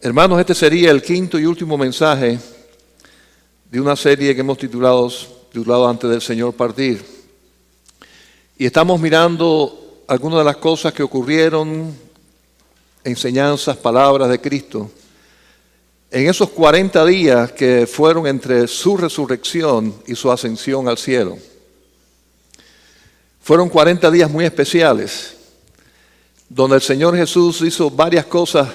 Hermanos, este sería el quinto y último mensaje de una serie que hemos titulado Antes del Señor Partir. Y estamos mirando algunas de las cosas que ocurrieron, enseñanzas, palabras de Cristo, en esos 40 días que fueron entre su resurrección y su ascensión al cielo. Fueron 40 días muy especiales, donde el Señor Jesús hizo varias cosas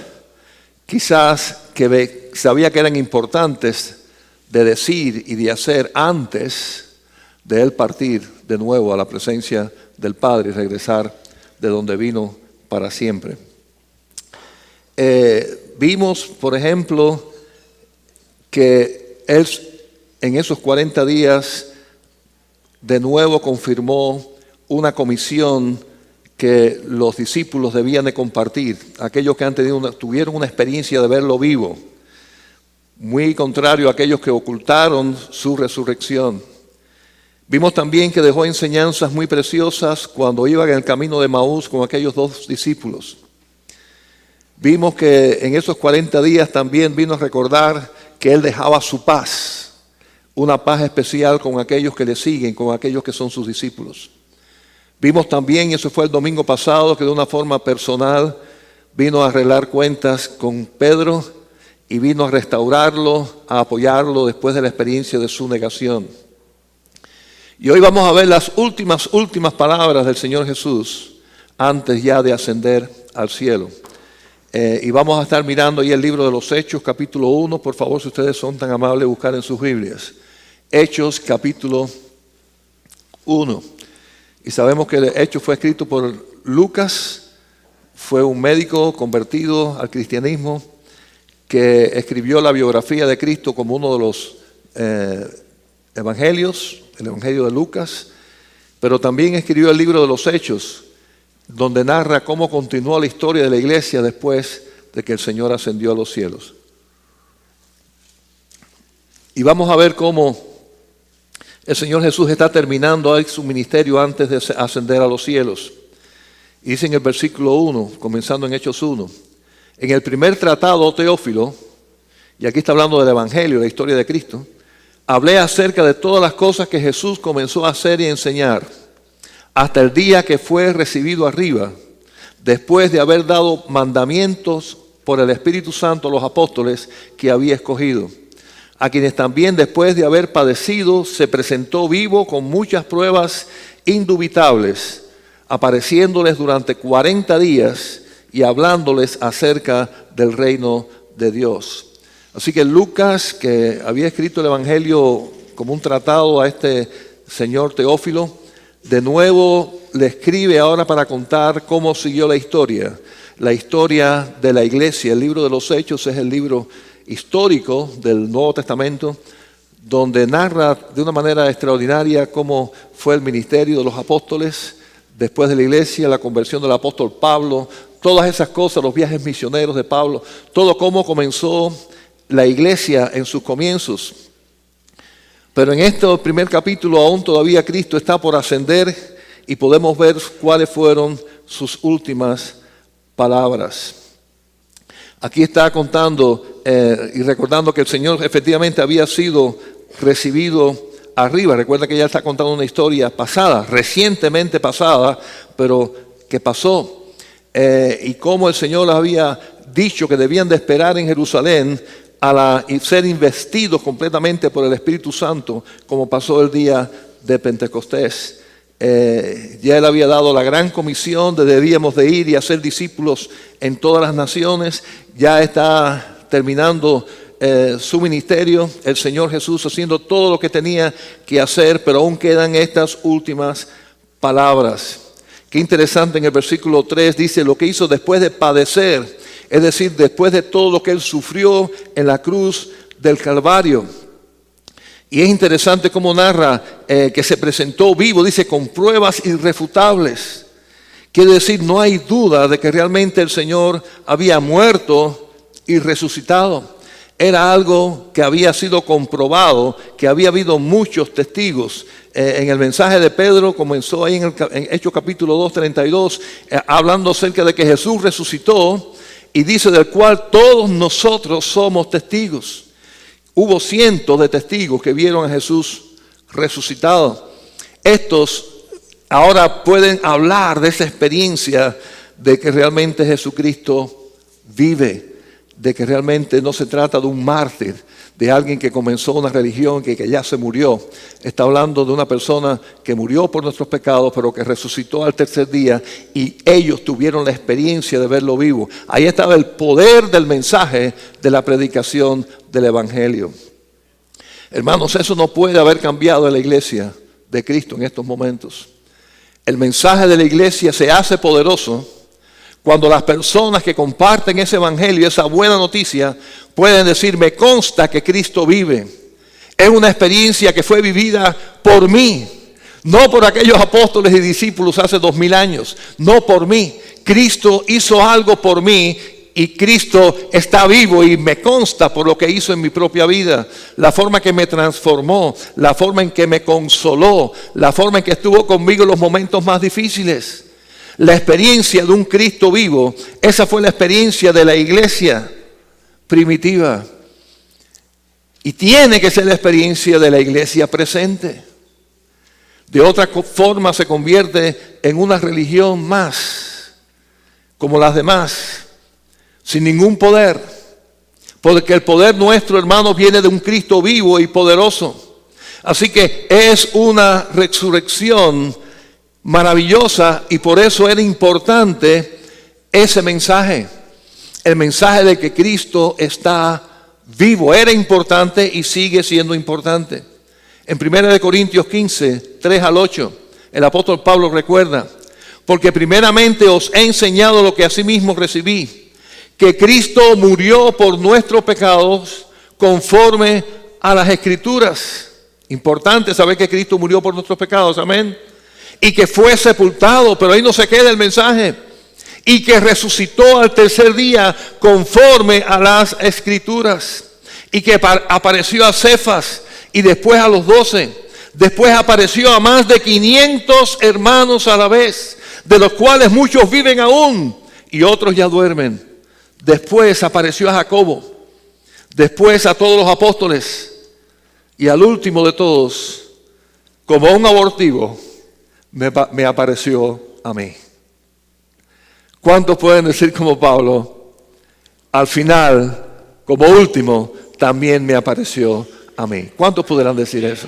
quizás que sabía que eran importantes de decir y de hacer antes de Él partir de nuevo a la presencia del Padre y regresar de donde vino para siempre. Vimos, por ejemplo, que Él en esos 40 días de nuevo confirmó una comisión que los discípulos debían de compartir, aquellos que tuvieron una experiencia de verlo vivo, muy contrario a aquellos que ocultaron su resurrección. Vimos también que dejó enseñanzas muy preciosas cuando iba en el camino de Maús con aquellos dos discípulos. Vimos que en esos 40 días también vino a recordar que Él dejaba su paz, una paz especial con aquellos que le siguen, con aquellos que son sus discípulos. Vimos también, y eso fue el domingo pasado, que de una forma personal vino a arreglar cuentas con Pedro y vino a restaurarlo, a apoyarlo después de la experiencia de su negación. Y hoy vamos a ver las últimas palabras del Señor Jesús antes ya de ascender al cielo. Y vamos a estar mirando ahí el libro de los Hechos, capítulo 1. Por favor, si ustedes son tan amables, buscar en sus Biblias. Hechos, capítulo 1. Y sabemos que el Hecho fue escrito por Lucas, fue un médico convertido al cristianismo que escribió la biografía de Cristo como uno de los evangelios, el Evangelio de Lucas, pero también escribió el libro de los Hechos, donde narra cómo continuó la historia de la iglesia después de que el Señor ascendió a los cielos. Y vamos a ver cómo el Señor Jesús está terminando ahí su ministerio antes de ascender a los cielos. Y dice en el versículo 1, comenzando en Hechos 1, en el primer tratado, Teófilo, y aquí está hablando del Evangelio, la historia de Cristo, hablé acerca de todas las cosas que Jesús comenzó a hacer y enseñar, hasta el día que fue recibido arriba, después de haber dado mandamientos por el Espíritu Santo a los apóstoles que había escogido, a quienes también después de haber padecido se presentó vivo con muchas pruebas indubitables, apareciéndoles durante 40 días y hablándoles acerca del reino de Dios. Así que Lucas, que había escrito el Evangelio como un tratado a este señor Teófilo, de nuevo le escribe ahora para contar cómo siguió la historia de la iglesia. El libro de los Hechos es el libro histórico del Nuevo Testamento, donde narra de una manera extraordinaria cómo fue el ministerio de los apóstoles después de la iglesia, la conversión del apóstol Pablo, todas esas cosas, los viajes misioneros de Pablo, todo cómo comenzó la iglesia en sus comienzos. Pero en este primer capítulo aún todavía Cristo está por ascender y podemos ver cuáles fueron sus últimas palabras. Aquí está contando y recordando que el Señor efectivamente había sido recibido arriba. Recuerda que ya está contando una historia pasada, recientemente pasada, pero que pasó. Y cómo el Señor había dicho que debían de esperar en Jerusalén y ser investidos completamente por el Espíritu Santo, como pasó el día de Pentecostés. Ya Él había dado la gran comisión de debíamos de ir y hacer discípulos en todas las naciones. Ya está terminando su ministerio, el Señor Jesús haciendo todo lo que tenía que hacer, pero aún quedan estas últimas palabras. Qué interesante, en el versículo 3 dice lo que hizo después de padecer, es decir, después de todo lo que Él sufrió en la cruz del Calvario. Y es interesante cómo narra que se presentó vivo, dice, con pruebas irrefutables. Quiere decir, no hay duda de que realmente el Señor había muerto y resucitado. Era algo que había sido comprobado, que había habido muchos testigos. En el mensaje de Pedro comenzó ahí en Hechos capítulo 2, 32, hablando acerca de que Jesús resucitó. y dice del cual todos nosotros somos testigos. Hubo cientos de testigos que vieron a Jesús resucitado. Estos ahora pueden hablar de esa experiencia de que realmente Jesucristo vive, de que realmente no se trata de un mártir, de alguien que comenzó una religión que ya se murió. Está hablando de una persona que murió por nuestros pecados, pero que resucitó al tercer día y ellos tuvieron la experiencia de verlo vivo. Ahí estaba el poder del mensaje de la predicación del Evangelio. Hermanos, eso no puede haber cambiado en la iglesia de Cristo en estos momentos. El mensaje de la iglesia se hace poderoso cuando las personas que comparten ese evangelio, esa buena noticia, pueden decir: me consta que Cristo vive. Es una experiencia que fue vivida por mí, no por aquellos apóstoles y discípulos hace 2000 años, no por mí. Cristo hizo algo por mí y Cristo está vivo y me consta por lo que hizo en mi propia vida, la forma que me transformó, la forma en que me consoló, la forma en que estuvo conmigo en los momentos más difíciles. La experiencia de un Cristo vivo, esa fue la experiencia de la iglesia primitiva. Y tiene que ser la experiencia de la iglesia presente. De otra forma se convierte en una religión más, como las demás, sin ningún poder. Porque el poder nuestro, hermanos, viene de un Cristo vivo y poderoso. Así que es una resurrección maravillosa y por eso era importante ese mensaje. El mensaje de que Cristo está vivo era importante y sigue siendo importante. En 1 Corintios 15, 3 al 8, el apóstol Pablo recuerda: porque primeramente os he enseñado lo que asimismo recibí, que Cristo murió por nuestros pecados conforme a las Escrituras. Importante saber que Cristo murió por nuestros pecados, amén. Y que fue sepultado, pero ahí no se queda el mensaje. Y que resucitó al tercer día conforme a las Escrituras. Y que apareció a Cefas y después a los 12. Después apareció a más de 500 hermanos a la vez, de los cuales muchos viven aún y otros ya duermen. Después apareció a Jacobo. Después a todos los apóstoles. Y al último de todos, como un abortivo, me apareció a mí. ¿Cuántos pueden decir como Pablo? Al final, como último, también me apareció a mí. ¿Cuántos podrán decir eso?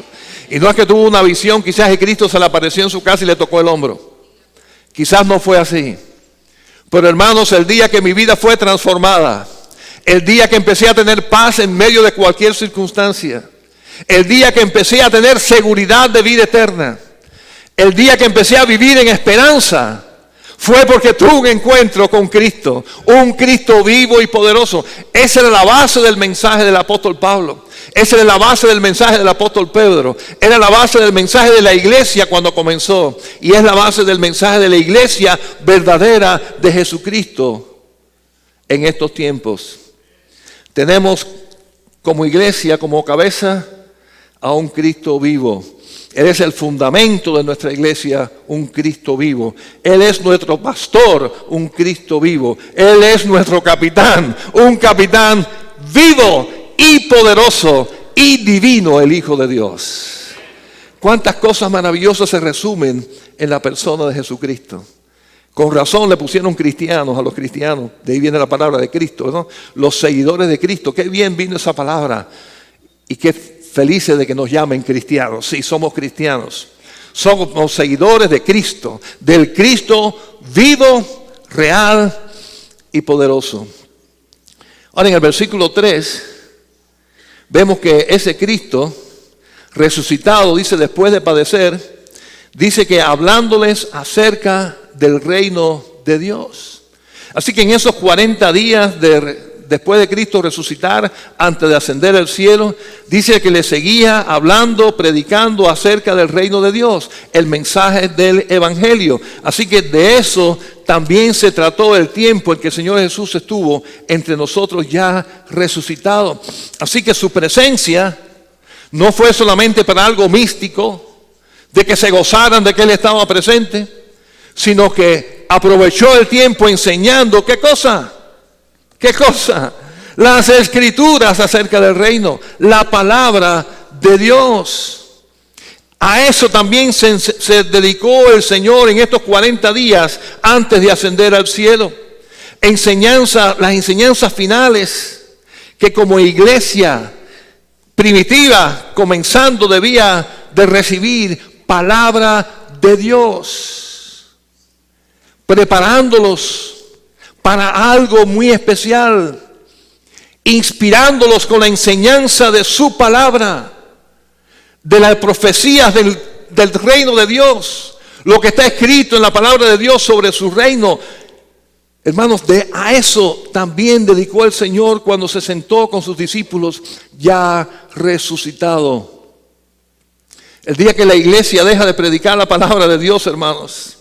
Y no es que tuvo una visión, quizás que Cristo se le apareció en su casa y le tocó el hombro. Quizás no fue así. Pero hermanos, el día que mi vida fue transformada, el día que empecé a tener paz en medio de cualquier circunstancia, el día que empecé a tener seguridad de vida eterna, el día que empecé a vivir en esperanza, fue porque tuve un encuentro con Cristo, un Cristo vivo y poderoso. Esa era la base del mensaje del apóstol Pablo. Esa era la base del mensaje del apóstol Pedro. Era la base del mensaje de la iglesia cuando comenzó. Y es la base del mensaje de la iglesia verdadera de Jesucristo en estos tiempos. Tenemos como iglesia, como cabeza, a un Cristo vivo. Él es el fundamento de nuestra iglesia, un Cristo vivo. Él es nuestro pastor, un Cristo vivo. Él es nuestro capitán, un capitán vivo y poderoso y divino, el Hijo de Dios. Cuántas cosas maravillosas se resumen en la persona de Jesucristo. Con razón le pusieron cristianos a los cristianos. De ahí viene la palabra de Cristo, ¿no? Los seguidores de Cristo. Qué bien vino esa palabra. Y qué felices de que nos llamen cristianos. Sí, somos cristianos. Somos seguidores de Cristo, del Cristo vivo, real y poderoso. Ahora en el versículo 3 vemos que ese Cristo resucitado, dice después de padecer, dice que hablándoles acerca del reino de Dios. Así que en esos 40 días después de Cristo resucitar, antes de ascender al cielo, dice que le seguía hablando, predicando acerca del reino de Dios, el mensaje del Evangelio. Así que de eso también se trató el tiempo en que el Señor Jesús estuvo entre nosotros ya resucitado. Así que su presencia no fue solamente para algo místico, de que se gozaran de que Él estaba presente, sino que aprovechó el tiempo enseñando, ¿qué cosa? ¿Qué cosa? Las escrituras acerca del reino, la palabra de Dios. A eso también se dedicó el Señor en estos 40 días antes de ascender al cielo. Las enseñanzas finales que como iglesia primitiva, comenzando, debía de recibir palabra de Dios, preparándolos para algo muy especial, inspirándolos con la enseñanza de su palabra, de las profecías del reino de Dios, lo que está escrito en la palabra de Dios sobre su reino. Hermanos, a eso también dedicó el Señor cuando se sentó con sus discípulos ya resucitado. El día que la iglesia deja de predicar la palabra de Dios, hermanos,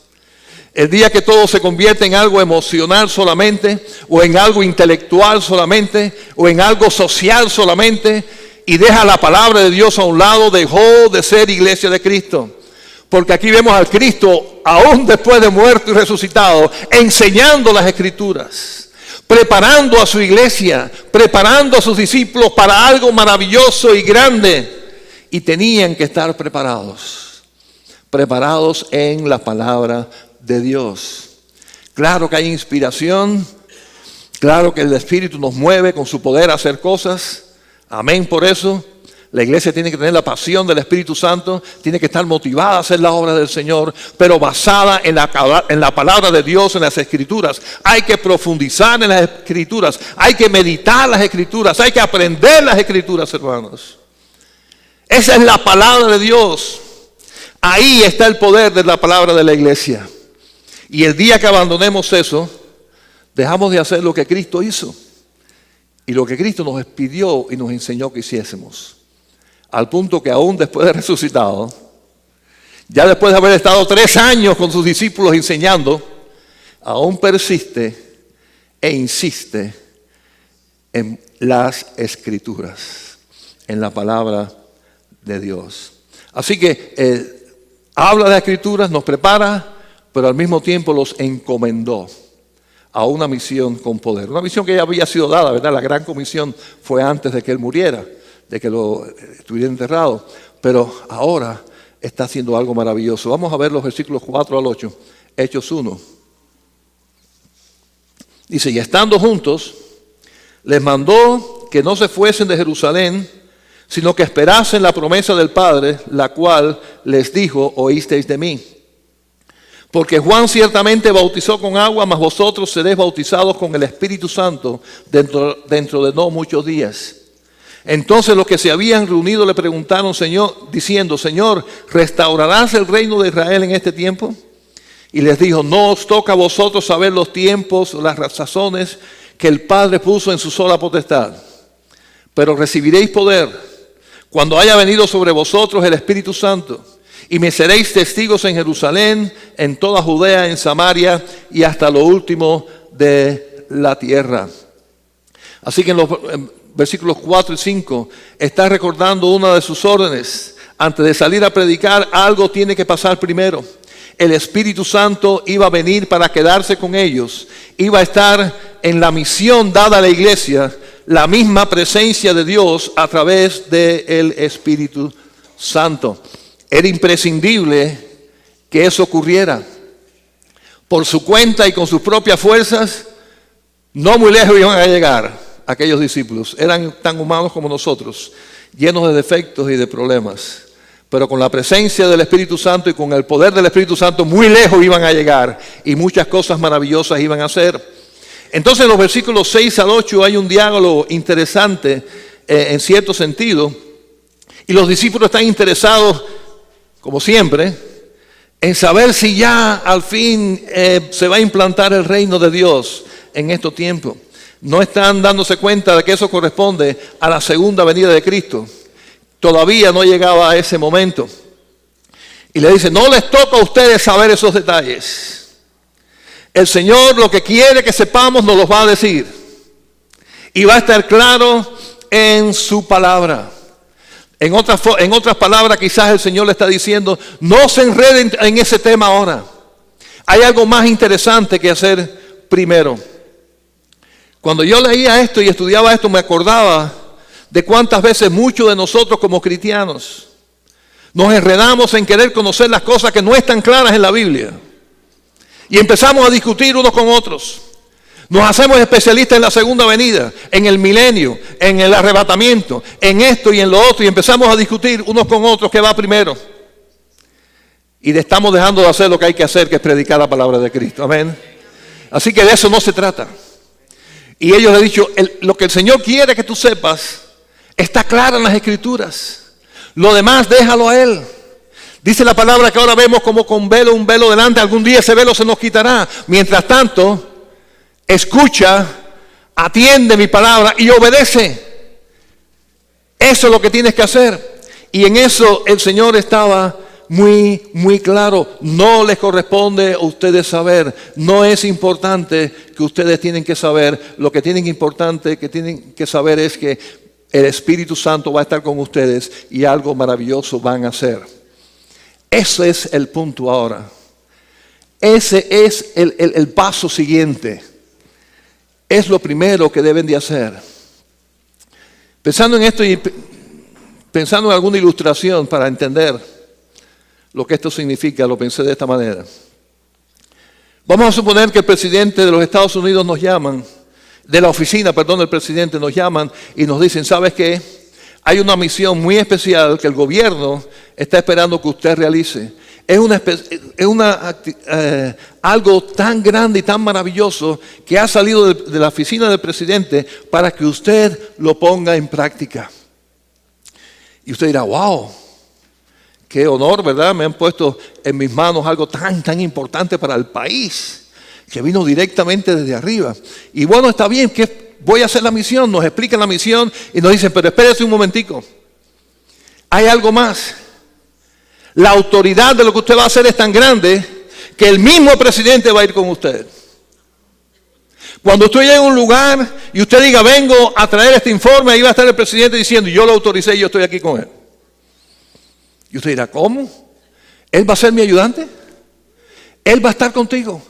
el día que todo se convierte en algo emocional solamente, o en algo intelectual solamente, o en algo social solamente, y deja la palabra de Dios a un lado, dejó de ser iglesia de Cristo. Porque aquí vemos al Cristo, aún después de muerto y resucitado, enseñando las Escrituras, preparando a su iglesia, preparando a sus discípulos para algo maravilloso y grande. Y tenían que estar preparados en la palabra de Dios. Claro que hay inspiración, claro que el Espíritu nos mueve con su poder a hacer cosas. Amén por eso. La iglesia tiene que tener la pasión del Espíritu Santo, tiene que estar motivada a hacer la obra del Señor, pero basada en la palabra de Dios, en las Escrituras. Hay que profundizar en las Escrituras, hay que meditar las Escrituras, hay que aprender las Escrituras, hermanos. Esa es la palabra de Dios. Ahí está el poder de la palabra de la iglesia. Y el día que abandonemos eso, dejamos de hacer lo que Cristo hizo y lo que Cristo nos pidió y nos enseñó que hiciésemos. Al punto que aún después de resucitado, ya después de haber estado 3 años con sus discípulos enseñando, aún persiste e insiste en las Escrituras, en la palabra de Dios. Así que habla de las Escrituras, nos prepara, pero al mismo tiempo los encomendó a una misión con poder. Una misión que ya había sido dada, ¿verdad? La gran comisión fue antes de que él muriera, de que lo estuviera enterrado, pero ahora está haciendo algo maravilloso. Vamos a ver los versículos 4 al 8, Hechos 1. Dice, y estando juntos, les mandó que no se fuesen de Jerusalén, sino que esperasen la promesa del Padre, la cual les dijo, oísteis de mí. Porque Juan ciertamente bautizó con agua, mas vosotros seréis bautizados con el Espíritu Santo dentro de no muchos días. Entonces los que se habían reunido le preguntaron, diciendo, Señor, ¿restaurarás el reino de Israel en este tiempo? Y les dijo, no os toca a vosotros saber los tiempos, las razones que el Padre puso en su sola potestad. Pero recibiréis poder cuando haya venido sobre vosotros el Espíritu Santo. Y me seréis testigos en Jerusalén, en toda Judea, en Samaria y hasta lo último de la tierra. Así que en los versículos 4 y 5 está recordando una de sus órdenes. Antes de salir a predicar, algo tiene que pasar primero. El Espíritu Santo iba a venir para quedarse con ellos. Iba a estar en la misión dada a la iglesia, la misma presencia de Dios a través del Espíritu Santo. Era imprescindible que eso ocurriera. Por su cuenta y con sus propias fuerzas, no muy lejos iban a llegar aquellos discípulos. Eran tan humanos como nosotros, llenos de defectos y de problemas. Pero con la presencia del Espíritu Santo y con el poder del Espíritu Santo, muy lejos iban a llegar y muchas cosas maravillosas iban a hacer. Entonces en los versículos 6 al 8 hay un diálogo interesante en cierto sentido. Y los discípulos están interesados, como siempre, en saber si ya al fin se va a implantar el reino de Dios en estos tiempos. No están dándose cuenta de que eso corresponde a la segunda venida de Cristo. Todavía no llegaba a ese momento. Y le dice, no les toca a ustedes saber esos detalles. El Señor lo que quiere que sepamos nos los va a decir. Y va a estar claro en su palabra. En otras palabras, quizás el Señor le está diciendo, no se enreden en ese tema ahora. Hay algo más interesante que hacer primero. Cuando yo leía esto y estudiaba esto, me acordaba de cuántas veces muchos de nosotros como cristianos nos enredamos en querer conocer las cosas que no están claras en la Biblia. Y empezamos a discutir unos con otros. Nos hacemos especialistas en la segunda venida, en el milenio, en el arrebatamiento, en esto y en lo otro. Y empezamos a discutir unos con otros qué va primero. Y estamos dejando de hacer lo que hay que hacer, que es predicar la palabra de Cristo. Amén. Así que de eso no se trata. Y ellos le han dicho, lo que el Señor quiere que tú sepas está claro en las Escrituras. Lo demás déjalo a Él. Dice la palabra que ahora vemos como con velo, un velo delante. Algún día ese velo se nos quitará. Mientras tanto, escucha, atiende mi palabra y obedece. Eso es lo que tienes que hacer. Y en eso el Señor estaba muy claro. No les corresponde a ustedes saber. No es importante que ustedes tienen que saber. Lo que tienen que saber es que el Espíritu Santo va a estar con ustedes y algo maravilloso van a hacer. Ese es el punto ahora. Ese es el paso siguiente. Es lo primero que deben de hacer. Pensando en esto y pensando en alguna ilustración para entender lo que esto significa, lo pensé de esta manera. Vamos a suponer que el presidente de los Estados Unidos nos llaman, de la oficina, perdón, del presidente nos llaman y nos dicen, ¿sabes qué? Hay una misión muy especial que el gobierno está esperando que usted realice. Es algo tan grande y tan maravilloso que ha salido de la oficina del presidente para que usted lo ponga en práctica. Y usted dirá, wow, qué honor, ¿verdad? Me han puesto en mis manos algo tan importante para el país, que vino directamente desde arriba. Y bueno, está bien, que voy a hacer la misión. Nos explican la misión y nos dicen, pero espérese un momentico. Hay algo más. La autoridad de lo que usted va a hacer es tan grande que el mismo presidente va a ir con usted. Cuando usted llegue a un lugar y usted diga, vengo a traer este informe, ahí va a estar el presidente diciendo, yo lo autoricé y yo estoy aquí con él. Y usted dirá, ¿cómo? ¿Él va a ser mi ayudante? Él va a estar contigo.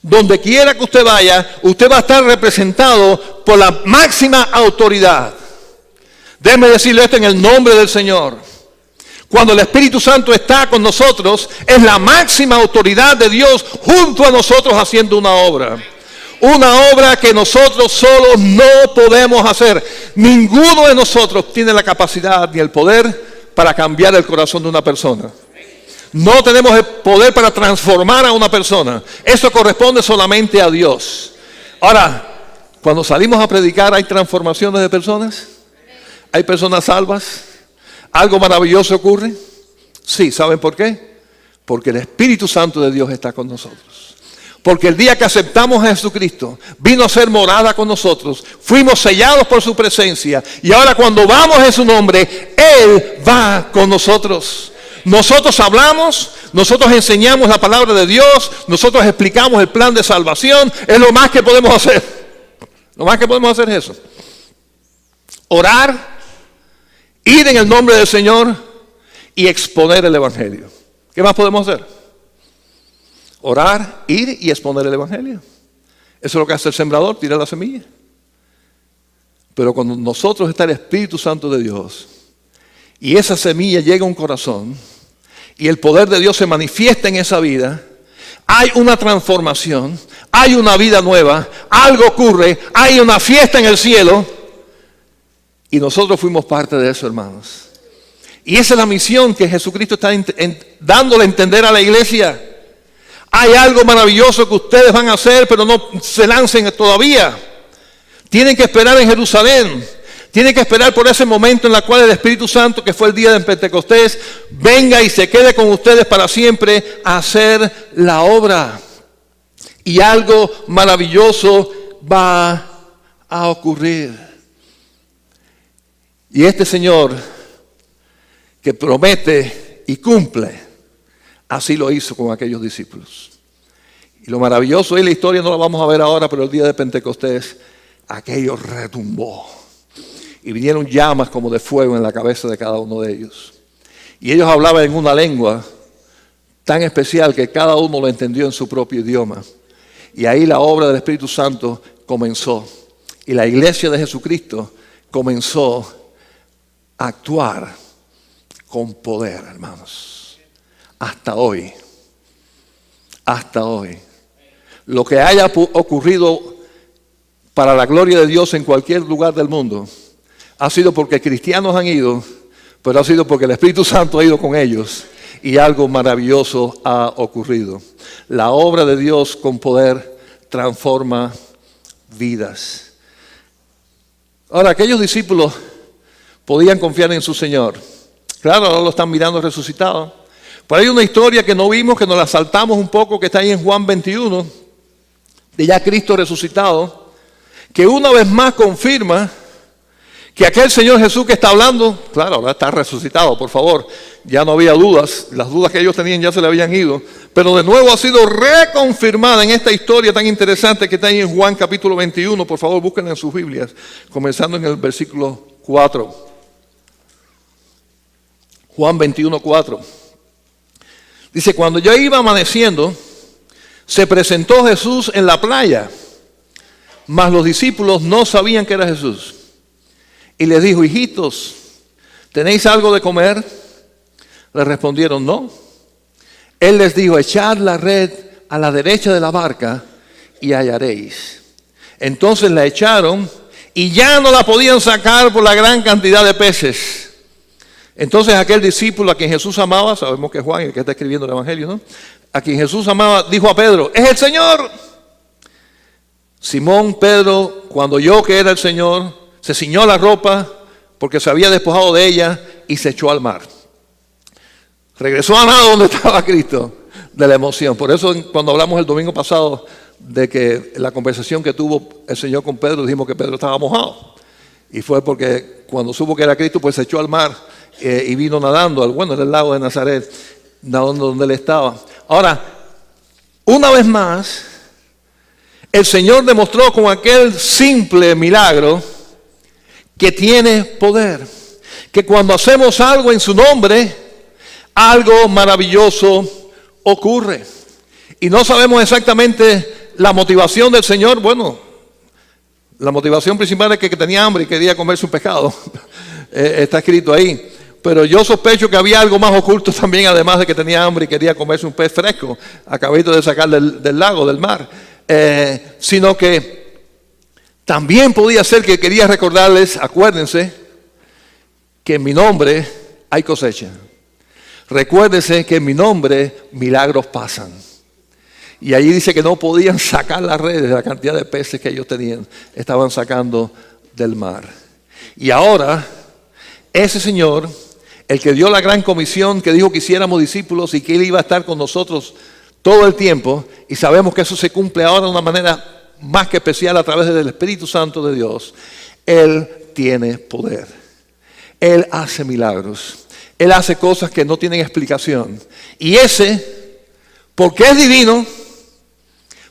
Donde quiera que usted vaya, usted va a estar representado por la máxima autoridad. Déjeme decirle esto en el nombre del Señor. Cuando el Espíritu Santo está con nosotros, es la máxima autoridad de Dios junto a nosotros haciendo una obra. Una obra que nosotros solos no podemos hacer. Ninguno de nosotros tiene la capacidad ni el poder para cambiar el corazón de una persona. No tenemos el poder para transformar a una persona. Eso corresponde solamente a Dios. Ahora, cuando salimos a predicar, ¿hay transformaciones de personas? ¿Hay personas salvas? ¿Algo maravilloso ocurre? Sí, ¿saben por qué? Porque el Espíritu Santo de Dios está con nosotros. Porque el día que aceptamos a Jesucristo, vino a ser morada con nosotros. Fuimos sellados por su presencia. Y ahora cuando vamos en su nombre, Él va con nosotros. Nosotros hablamos, nosotros enseñamos la palabra de Dios, nosotros explicamos el plan de salvación. Es lo más que podemos hacer. Lo más que podemos hacer es eso. Orar, ir en el nombre del Señor y exponer el Evangelio. ¿Qué más podemos hacer? Orar, ir y exponer el Evangelio. Eso es lo que hace el sembrador, tirar la semilla. Pero cuando nosotros está el Espíritu Santo de Dios y esa semilla llega a un corazón y el poder de Dios se manifiesta en esa vida, hay una transformación, hay una vida nueva, algo ocurre, hay una fiesta en el cielo y nosotros fuimos parte de eso, hermanos. Y esa es la misión que Jesucristo está dándole a entender a la iglesia. Hay algo maravilloso que ustedes van a hacer, pero no se lancen todavía. Tienen que esperar en Jerusalén. Tienen que esperar por ese momento en el cual el Espíritu Santo, que fue el día de Pentecostés, venga y se quede con ustedes para siempre a hacer la obra. Y algo maravilloso va a ocurrir. Y este Señor que promete y cumple, así lo hizo con aquellos discípulos. Y lo maravilloso es, la historia no la vamos a ver ahora, pero el día de Pentecostés, aquello retumbó. Y vinieron llamas como de fuego en la cabeza de cada uno de ellos. Y ellos hablaban en una lengua tan especial que cada uno lo entendió en su propio idioma. Y ahí la obra del Espíritu Santo comenzó. Y la iglesia de Jesucristo comenzó a actuar con poder, hermanos. Hasta hoy. Hasta hoy. Lo que haya ocurrido para la gloria de Dios en cualquier lugar del mundo ha sido porque cristianos han ido, pero ha sido porque el Espíritu Santo ha ido con ellos y algo maravilloso ha ocurrido. La obra de Dios con poder transforma vidas. Ahora, aquellos discípulos podían confiar en su Señor. Claro, ahora lo están mirando resucitado. Pero hay una historia que no vimos, que nos la saltamos un poco, que está ahí en Juan 21, de ya Cristo resucitado, que una vez más confirma que aquel Señor Jesús que está hablando, claro, ahora está resucitado, por favor, ya no había dudas, las dudas que ellos tenían ya se le habían ido, pero de nuevo ha sido reconfirmada en esta historia tan interesante que está ahí en Juan capítulo 21, por favor búsquenla en sus Biblias, comenzando en el versículo 4. Juan 21, 4. Dice, cuando ya iba amaneciendo, se presentó Jesús en la playa, mas los discípulos no sabían que era Jesús. Y les dijo, hijitos, ¿tenéis algo de comer? Le respondieron, no. Él les dijo, echad la red a la derecha de la barca y hallaréis. Entonces la echaron y ya no la podían sacar por la gran cantidad de peces. Entonces aquel discípulo a quien Jesús amaba, sabemos que es Juan el que está escribiendo el Evangelio, ¿no? A quien Jesús amaba, dijo a Pedro, ¡es el Señor! Simón Pedro, cuando oyó que era el Señor, se ciñó la ropa porque se había despojado de ella y se echó al mar. Regresó a nada donde estaba Cristo, de la emoción. Por eso cuando hablamos el domingo pasado de que la conversación que tuvo el Señor con Pedro, dijimos que Pedro estaba mojado. Y fue porque cuando supo que era Cristo, pues se echó al mar y vino nadando, en el lago de Nazaret, nadando donde él estaba. Ahora, una vez más, el Señor demostró con aquel simple milagro que tiene poder, que cuando hacemos algo en su nombre, algo maravilloso ocurre. Y no sabemos exactamente la motivación del Señor. Bueno, la motivación principal es que tenía hambre y quería comerse un pescado. Está escrito ahí. Pero yo sospecho que había algo más oculto también, además de que tenía hambre y quería comerse un pez fresco, acabadito de sacar del lago, del mar. Sino que también podía ser que quería recordarles, acuérdense, que en mi nombre hay cosecha. Recuérdense que en mi nombre milagros pasan. Y allí dice que no podían sacar las redes de la cantidad de peces que ellos tenían, estaban sacando del mar. Y ahora, ese Señor, el que dio la gran comisión, que dijo que hiciéramos discípulos y que Él iba a estar con nosotros todo el tiempo, y sabemos que eso se cumple ahora de una manera más que especial a través del Espíritu Santo de Dios. Él tiene poder. Él hace milagros. Él hace cosas que no tienen explicación. Y ese, porque es divino,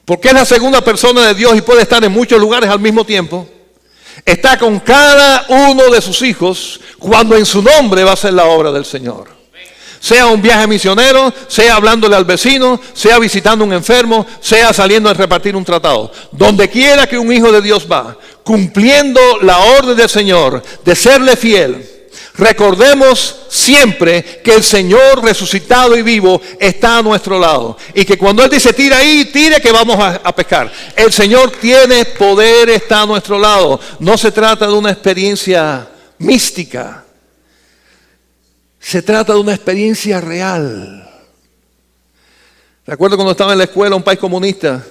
porque es la segunda persona de Dios y puede estar en muchos lugares al mismo tiempo, está con cada uno de sus hijos cuando en su nombre va a hacer la obra del Señor. Sea un viaje misionero, sea hablándole al vecino, sea visitando a un enfermo, sea saliendo a repartir un tratado. Donde quiera que un hijo de Dios va, cumpliendo la orden del Señor de serle fiel, recordemos siempre que el Señor resucitado y vivo está a nuestro lado. Y que cuando Él dice tira ahí, tire que vamos a pescar. El Señor tiene poder, está a nuestro lado. No se trata de una experiencia mística. Se trata de una experiencia real. Recuerdo cuando estaba en la escuela, un país comunista,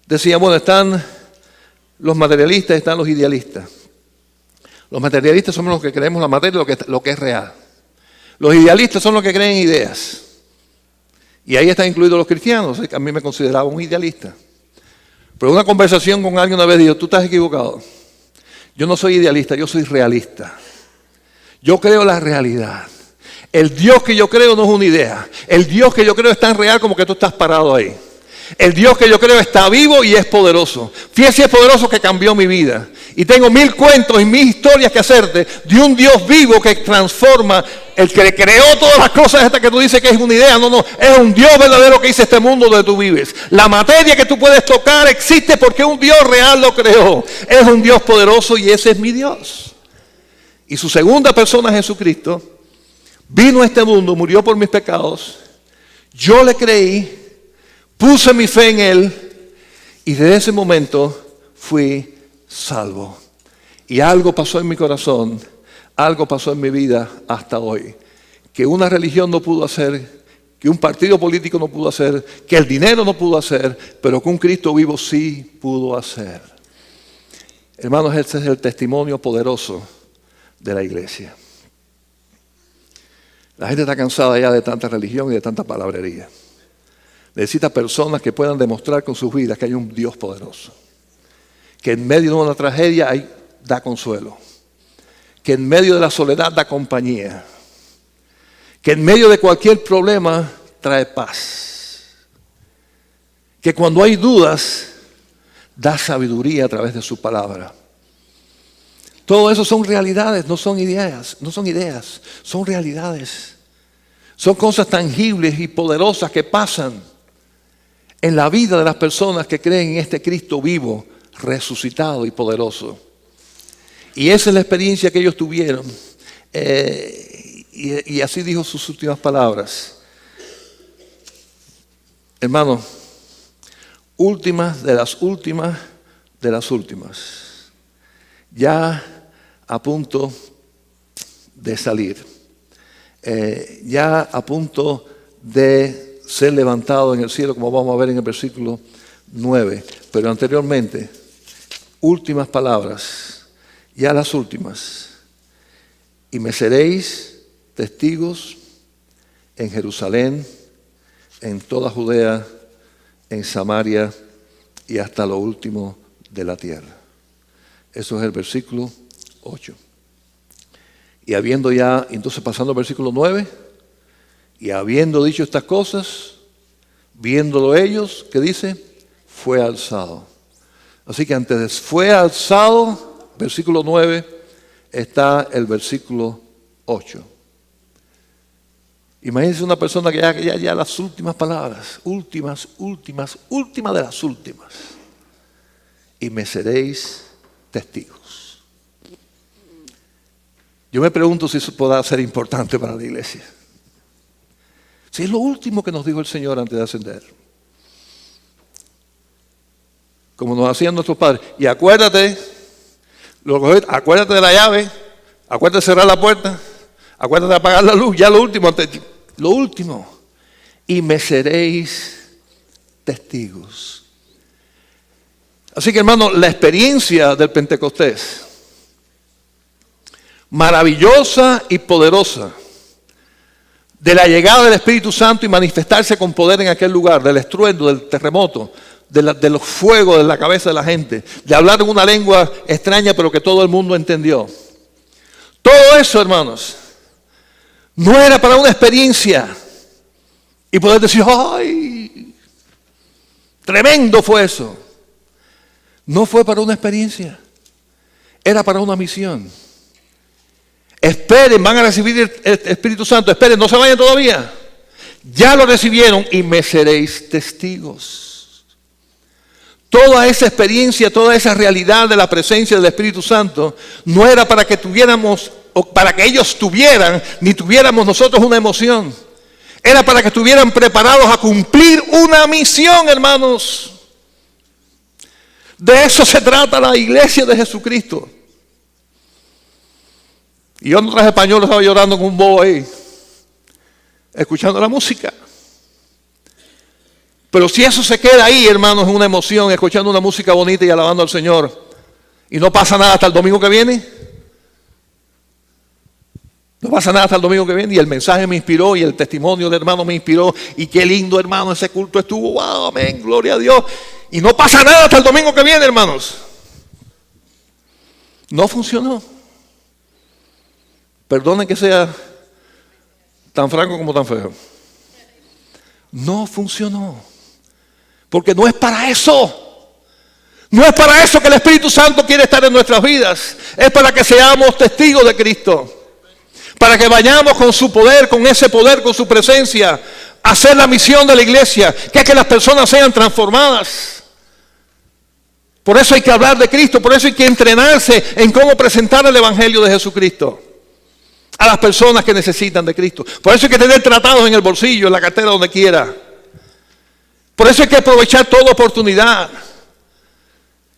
decía, bueno, están los materialistas, están los idealistas. Los materialistas somos los que creemos la materia, lo que es real. Los idealistas son los que creen ideas. Y ahí están incluidos los cristianos. A mí me consideraba un idealista. Pero una conversación con alguien una vez dijo, tú estás equivocado. Yo no soy idealista, yo soy realista. Yo creo la realidad. El Dios que yo creo no es una idea. El Dios que yo creo es tan real como que tú estás parado ahí. El Dios que yo creo está vivo y es poderoso. Fíjese, es poderoso que cambió mi vida. Y tengo 1000 cuentos y 1000 historias que hacerte de un Dios vivo que transforma, el que creó todas las cosas estas que tú dices que es una idea. No, es un Dios verdadero que hizo este mundo donde tú vives. La materia que tú puedes tocar existe porque un Dios real lo creó. Es un Dios poderoso y ese es mi Dios. Y su segunda persona, Jesucristo, vino a este mundo, murió por mis pecados. Yo le creí, puse mi fe en Él y desde ese momento fui salvo. Y algo pasó en mi corazón, algo pasó en mi vida hasta hoy, que una religión no pudo hacer, que un partido político no pudo hacer, que el dinero no pudo hacer, pero que un Cristo vivo sí pudo hacer. Hermanos, este es el testimonio poderoso de la iglesia. La gente está cansada ya de tanta religión y de tanta palabrería. Necesita personas que puedan demostrar con sus vidas que hay un Dios poderoso. Que en medio de una tragedia da consuelo. Que en medio de la soledad da compañía. Que en medio de cualquier problema trae paz. Que cuando hay dudas, da sabiduría a través de su palabra. Todo eso son realidades, no son ideas, son realidades. Son cosas tangibles y poderosas que pasan en la vida de las personas que creen en este Cristo vivo, resucitado y poderoso. Y esa es la experiencia que ellos tuvieron. Y así dijo sus últimas palabras. Hermano, últimas de las últimas de las últimas. Ya a punto de salir. Ya a punto de ser levantado en el cielo, como vamos a ver en el versículo 9. Pero anteriormente, últimas palabras, ya las últimas. Y me seréis testigos en Jerusalén, en toda Judea, en Samaria y hasta lo último de la tierra. Eso es el versículo 8. Y habiendo ya, entonces pasando al versículo 9, y habiendo dicho estas cosas, viéndolo ellos, ¿qué dice? Fue alzado. Así que antes de fue alzado, versículo 9, está el versículo 8. Imagínense una persona que ya las últimas palabras, últimas de las últimas. Y me seréis testigos. Yo me pregunto si eso podrá ser importante para la iglesia. Si es lo último que nos dijo el Señor antes de ascender. Como nos hacían nuestros padres. Y acuérdate de la llave, acuérdate de cerrar la puerta, acuérdate de apagar la luz, ya lo último. Y me seréis testigos. Así que, hermano, la experiencia del Pentecostés, maravillosa y poderosa, de la llegada del Espíritu Santo y manifestarse con poder en aquel lugar, del estruendo, del terremoto, de los fuegos de la cabeza de la gente, de hablar en una lengua extraña pero que todo el mundo entendió. Todo eso, hermanos, no era para una experiencia y poder decir, ¡ay! Tremendo fue eso. No fue para una experiencia, era para una misión. Esperen, van a recibir el Espíritu Santo. Esperen, no se vayan todavía. Ya lo recibieron y me seréis testigos. Toda esa experiencia, toda esa realidad de la presencia del Espíritu Santo no era para que tuviéramos, o para que ellos tuvieran, ni tuviéramos nosotros una emoción. Era para que estuvieran preparados a cumplir una misión, hermanos. De eso se trata la iglesia de Jesucristo. Y yo no traje pañuelo, estaba llorando con un bobo ahí, escuchando la música. Pero si eso se queda ahí, hermanos, es una emoción, escuchando una música bonita y alabando al Señor, y no pasa nada hasta el domingo que viene. No pasa nada hasta el domingo que viene, y el mensaje me inspiró, y el testimonio del hermano me inspiró, y qué lindo, hermano, ese culto estuvo, wow, amén, gloria a Dios. Y no pasa nada hasta el domingo que viene, hermanos. No funcionó. Perdonen que sea tan franco como tan feo. No funcionó. Porque no es para eso. No es para eso que el Espíritu Santo quiere estar en nuestras vidas. Es para que seamos testigos de Cristo. Para que vayamos con su poder, con ese poder, con su presencia, a hacer la misión de la iglesia, que es que las personas sean transformadas. Por eso hay que hablar de Cristo, por eso hay que entrenarse en cómo presentar el Evangelio de Jesucristo a las personas que necesitan de Cristo. Por eso hay que tener tratados en el bolsillo, en la cartera, donde quiera. Por eso hay que aprovechar toda oportunidad.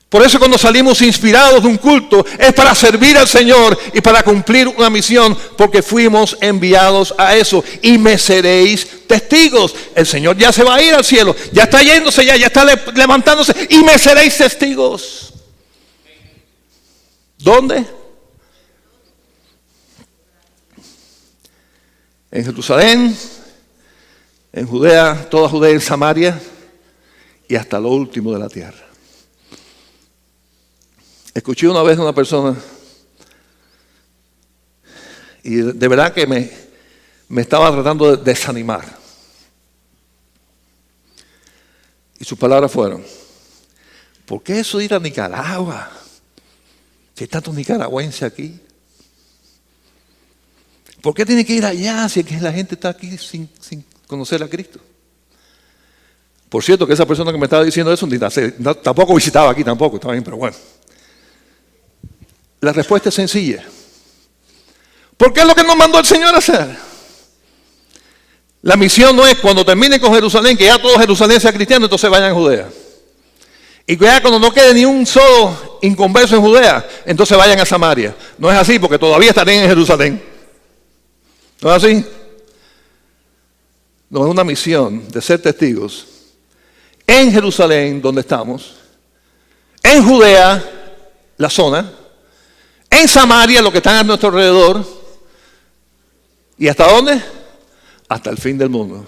Por eso cuando salimos inspirados de un culto es para servir al Señor y para cumplir una misión, porque fuimos enviados a eso. Y me seréis testigos. El Señor ya se va a ir al cielo, ya está yéndose, ya está levantándose, y me seréis testigos. ¿Dónde? En Jerusalén, en Judea, toda Judea y Samaria, y hasta lo último de la tierra. Escuché una vez a una persona y de verdad que me estaba tratando de desanimar. Y sus palabras fueron: ¿por qué eso de ir a Nicaragua? Si hay tantos nicaragüenses aquí. ¿Por qué tiene que ir allá si es que la gente está aquí sin conocer a Cristo? Por cierto, que esa persona que me estaba diciendo eso tampoco visitaba aquí tampoco, está bien, pero bueno. La respuesta es sencilla. Porque es lo que nos mandó el Señor a hacer. La misión no es cuando terminen con Jerusalén, que ya todo Jerusalén sea cristiano, entonces vayan a Judea. Y ya cuando no quede ni un solo inconverso en Judea, entonces vayan a Samaria. No es así, porque todavía estarán en Jerusalén. ¿No es así? No, es una misión de ser testigos en Jerusalén, donde estamos, en Judea, la zona, en Samaria, lo que están a nuestro alrededor. ¿Y hasta dónde? Hasta el fin del mundo.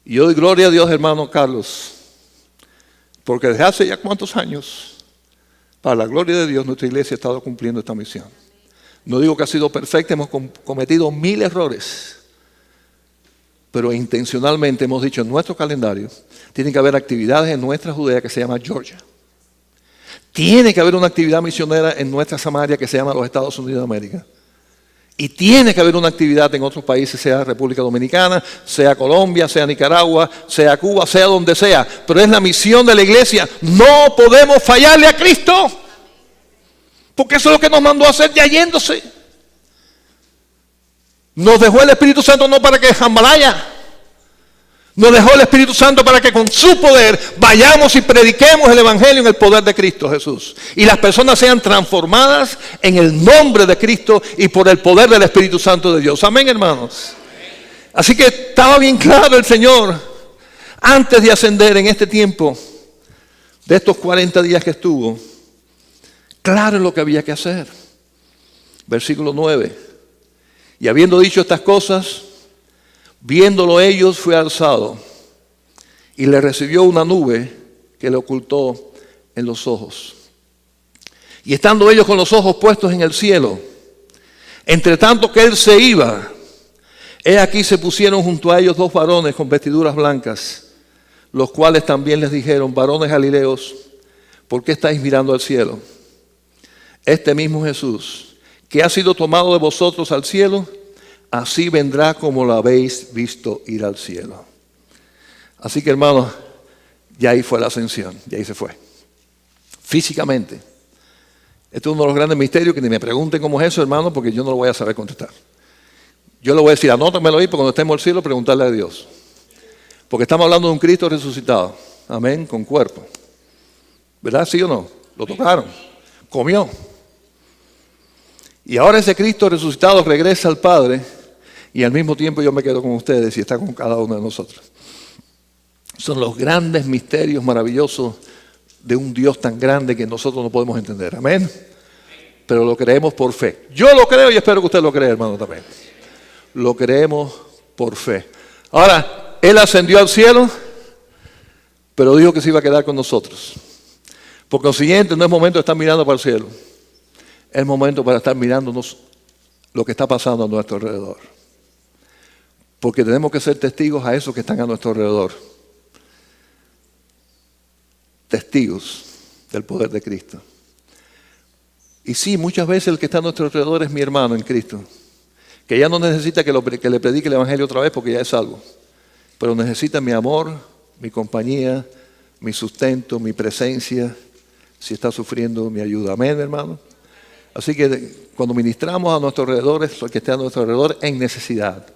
Y yo doy gloria a Dios, hermano Carlos, porque desde hace ya cuántos años, para la gloria de Dios, nuestra iglesia ha estado cumpliendo esta misión. No digo que ha sido perfecta, hemos cometido 1000 errores, pero intencionalmente hemos dicho en nuestro calendario, tiene que haber actividades en nuestra Judea que se llama Georgia. Tiene que haber una actividad misionera en nuestra Samaria que se llama los Estados Unidos de América. Y tiene que haber una actividad en otros países, sea República Dominicana, sea Colombia, sea Nicaragua, sea Cuba, sea donde sea. Pero es la misión de la iglesia. No podemos fallarle a Cristo. Porque eso es lo que nos mandó a hacer ya yéndose. Nos dejó el Espíritu Santo no para que jambalaya. Nos dejó el Espíritu Santo para que con su poder vayamos y prediquemos el Evangelio en el poder de Cristo Jesús. Y las personas sean transformadas en el nombre de Cristo y por el poder del Espíritu Santo de Dios. Amén, hermanos. Así que estaba bien claro el Señor, antes de ascender en este tiempo, de estos 40 días que estuvo, claro en lo que había que hacer. Versículo 9. Y habiendo dicho estas cosas, viéndolo ellos, fue alzado y le recibió una nube que le ocultó en los ojos. Y estando ellos con los ojos puestos en el cielo, entre tanto que él se iba, he aquí se pusieron junto a ellos 2 varones con vestiduras blancas, los cuales también les dijeron: varones galileos, ¿por qué estáis mirando al cielo? Este mismo Jesús, que ha sido tomado de vosotros al cielo, así vendrá como lo habéis visto ir al cielo. Así que, hermanos, ya ahí fue la ascensión, ya ahí se fue. Físicamente. Este es uno de los grandes misterios, que ni me pregunten cómo es eso, hermano, porque yo no lo voy a saber contestar. Yo le voy a decir, anótamelo ahí, porque cuando estemos en el cielo, preguntarle a Dios. Porque estamos hablando de un Cristo resucitado. Amén, con cuerpo. ¿Verdad? ¿Sí o no? Lo tocaron. Comió. Y ahora ese Cristo resucitado regresa al Padre, y al mismo tiempo yo me quedo con ustedes y está con cada uno de nosotros. Son los grandes misterios maravillosos de un Dios tan grande que nosotros no podemos entender. Amén. Pero lo creemos por fe. Yo lo creo y espero que usted lo crea, hermano, también. Lo creemos por fe. Ahora, Él ascendió al cielo, pero dijo que se iba a quedar con nosotros. Por consiguiente, no es momento de estar mirando para el cielo. Es momento para estar mirándonos lo que está pasando a nuestro alrededor. Porque tenemos que ser testigos a esos que están a nuestro alrededor. testigos del poder de Cristo. Y sí, muchas veces el que está a nuestro alrededor es mi hermano en Cristo, que ya no necesita que le predique el Evangelio otra vez porque ya es salvo, pero necesita mi amor, mi compañía, mi sustento, mi presencia, si está sufriendo, mi ayuda. Amén, hermano. Así que cuando ministramos a nuestros alrededores, el que esté a nuestro alrededor en necesidad.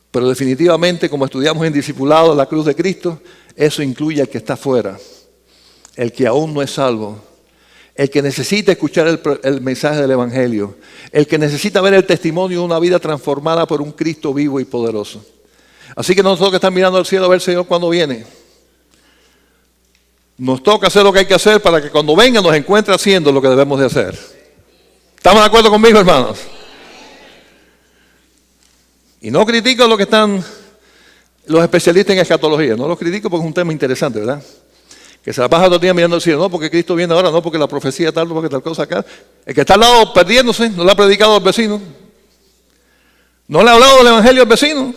Pero definitivamente, como estudiamos en Discipulado, la cruz de Cristo, eso incluye al que está afuera, el que aún no es salvo, el que necesita escuchar el mensaje del Evangelio, el que necesita ver el testimonio de una vida transformada por un Cristo vivo y poderoso. Así que nosotros que estamos mirando al cielo a ver el Señor cuando viene, nos toca hacer lo que hay que hacer para que cuando venga nos encuentre haciendo lo que debemos de hacer. ¿Estamos de acuerdo conmigo, hermanos? Y no critico lo que están los especialistas en escatología, no los critico porque es un tema interesante, ¿verdad? Que se la pasa todo el día mirando al cielo, no porque Cristo viene ahora, no porque la profecía tal, no porque tal cosa acá. El que está al lado perdiéndose, no le ha predicado al vecino, no le ha hablado del Evangelio al vecino,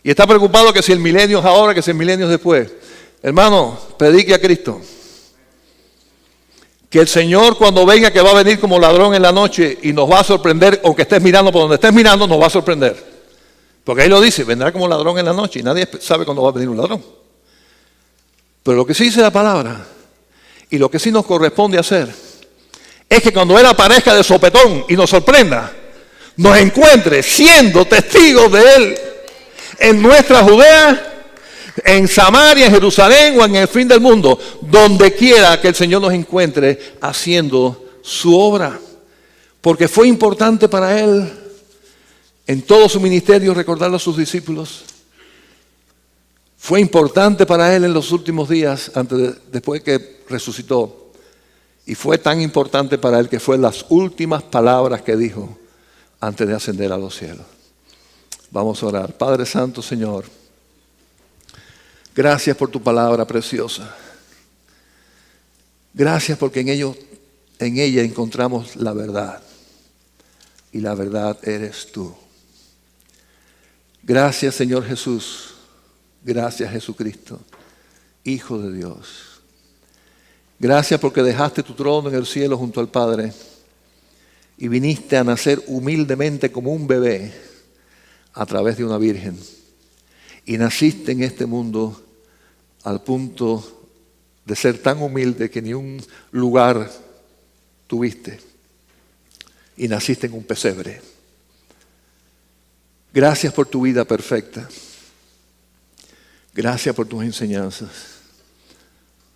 y está preocupado que si el milenio es ahora, que si el milenio es después. Hermano, predique a Cristo. Que el Señor cuando venga, que va a venir como ladrón en la noche y nos va a sorprender, aunque estés mirando por donde estés mirando, nos va a sorprender. Porque ahí lo dice, vendrá como ladrón en la noche y nadie sabe cuándo va a venir un ladrón. Pero lo que sí dice la palabra y lo que sí nos corresponde hacer es que cuando Él aparezca de sopetón y nos sorprenda, nos encuentre siendo testigos de Él en nuestra Judea, en Samaria, en Jerusalén o en el fin del mundo, donde quiera que el Señor nos encuentre haciendo su obra. Porque fue importante para Él en todo su ministerio recordarlo a sus discípulos. Fue importante para Él en los últimos días, después que resucitó. Y fue tan importante para Él que fue las últimas palabras que dijo antes de ascender a los cielos. Vamos a orar. Padre Santo, Señor, gracias por tu palabra preciosa. Gracias porque en ella encontramos la verdad. Y la verdad eres tú. Gracias, Señor Jesús. Gracias, Jesucristo, Hijo de Dios. Gracias porque dejaste tu trono en el cielo junto al Padre y viniste a nacer humildemente como un bebé a través de una virgen. Y naciste en este mundo al punto de ser tan humilde que ni un lugar tuviste. Y naciste en un pesebre. Gracias por tu vida perfecta. Gracias por tus enseñanzas.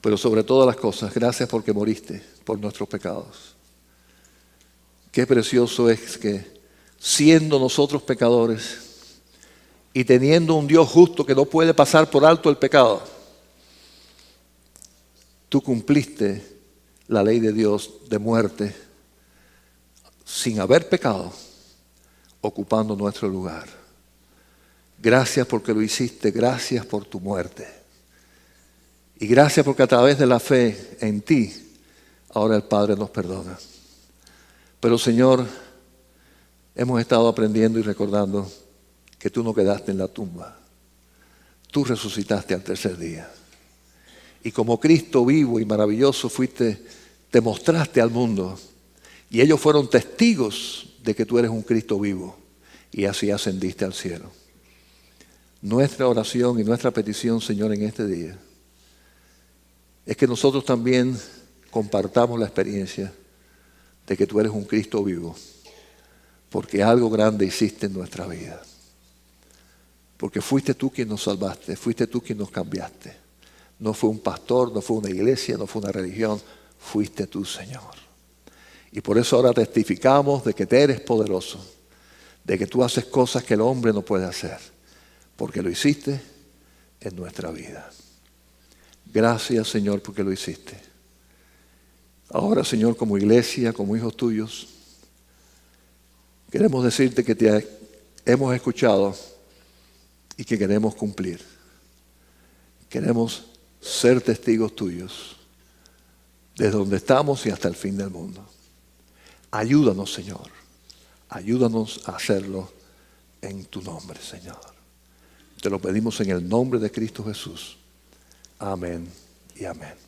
Pero sobre todas las cosas, gracias porque moriste por nuestros pecados. Qué precioso es que siendo nosotros pecadores y teniendo un Dios justo que no puede pasar por alto el pecado, tú cumpliste la ley de Dios de muerte sin haber pecado, ocupando nuestro lugar. Gracias porque lo hiciste, gracias por tu muerte. Y gracias porque a través de la fe en ti, ahora el Padre nos perdona. Pero Señor, hemos estado aprendiendo y recordando que tú no quedaste en la tumba. Tú resucitaste al tercer día. Y como Cristo vivo y maravilloso te mostraste al mundo. Y ellos fueron testigos de que tú eres un Cristo vivo. Y así ascendiste al cielo. Nuestra oración y nuestra petición, Señor, en este día, es que nosotros también compartamos la experiencia de que tú eres un Cristo vivo, porque algo grande hiciste en nuestra vida. Porque fuiste tú quien nos salvaste, fuiste tú quien nos cambiaste. No fue un pastor, no fue una iglesia, no fue una religión, fuiste tú, Señor. Y por eso ahora testificamos de que te eres poderoso, de que tú haces cosas que el hombre no puede hacer, porque lo hiciste en nuestra vida. Gracias, Señor, porque lo hiciste. Ahora, Señor, como iglesia, como hijos tuyos, queremos decirte que te hemos escuchado y que queremos cumplir. Queremos ser testigos tuyos desde donde estamos y hasta el fin del mundo. Ayúdanos, Señor. Ayúdanos a hacerlo en tu nombre, Señor. Te lo pedimos en el nombre de Cristo Jesús. Amén y amén.